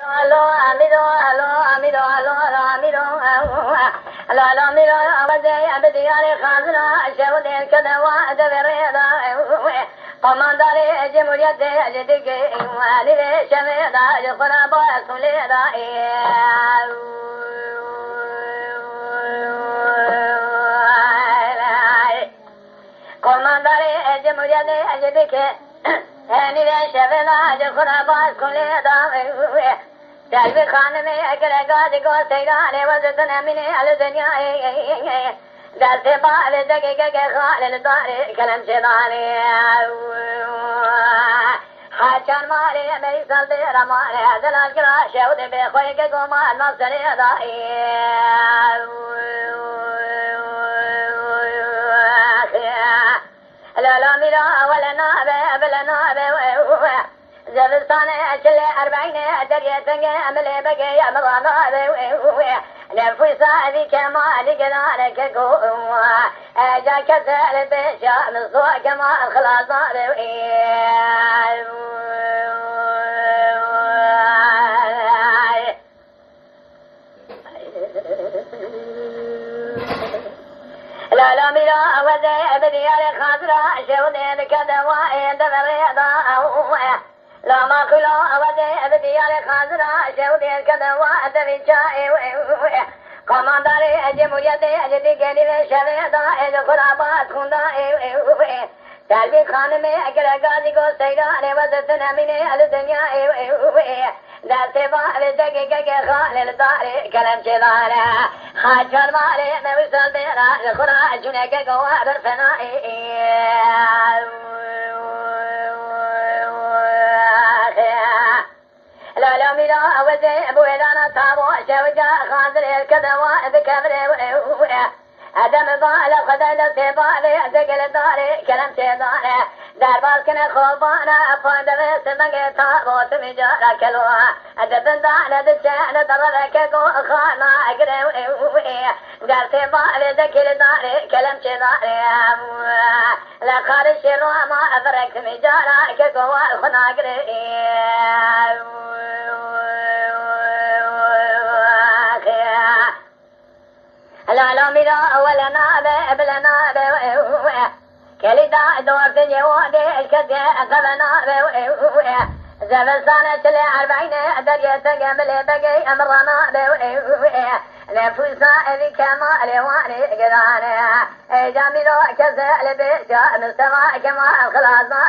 Hello, amido, hello, amido, hello, amido, hello, amido, abade, abade, ale khazna, shawde kadawa, davereda, comandare, jemuriate, ajedige, walide, shameda, jqraba, suleda, comandare, jemuriate, ajedige, anile, shameda, jqraba, suleda, Dalbi Khan में अगर गाज को सैराने वजन मिने अल दुनिया दल से बाल जगे के खाल दारे कलम से दारे हाचन मारे मेरी सल्दे रमाने दलाल करा शौद बे खोए के गोमाल मसरे दाए لا لا ميرا ولا نابه بلا نابه زبستان أشل 40 درية أملي بقي أمضانا نفوسا ذي كمال قدارك قوة جاك سأل بيشا مصوى كما خلاصا لا لا ميرا وزي أبدي على خاطرة شودي كذا وإن دبريضا لا ما كلا أبدي أبدي على خاطرة شودي كذا وأدري جاي كمانداري أجمعيتي أجدي كذي شريدا إذا خندا دلبي خان में अगर गाजी को सैराने वजन मिने अल दुनिया दलते बाल जगे के खाल दारे कलम से दारे हाजर मारे मैं विसल तेरा खुरा जुने के गवार फनाए لا لا ميرا وزي ابو الانا تابو شوجا خاطر الكذا بكبره ادم بالا خدل سباله دقل داري كلام سيداره دربار كنا خوبانا افاد سمغه تابو سمجارا كلوا ادبن دانا دشان درك كو خانا اگره در سباله دقل داري كلام سيداره لا خارج رو ما افرك سمجارا كو خنا اگره لا لا ميرا ولا نابه بلا نابه كليدا دورت جوادي الكذا قبنا زبستان شل 40 درية قبل بقي أمرنا نفوسا ذي كمال واني قدانا جاملو كسل بيشا مستوى كما خلاصا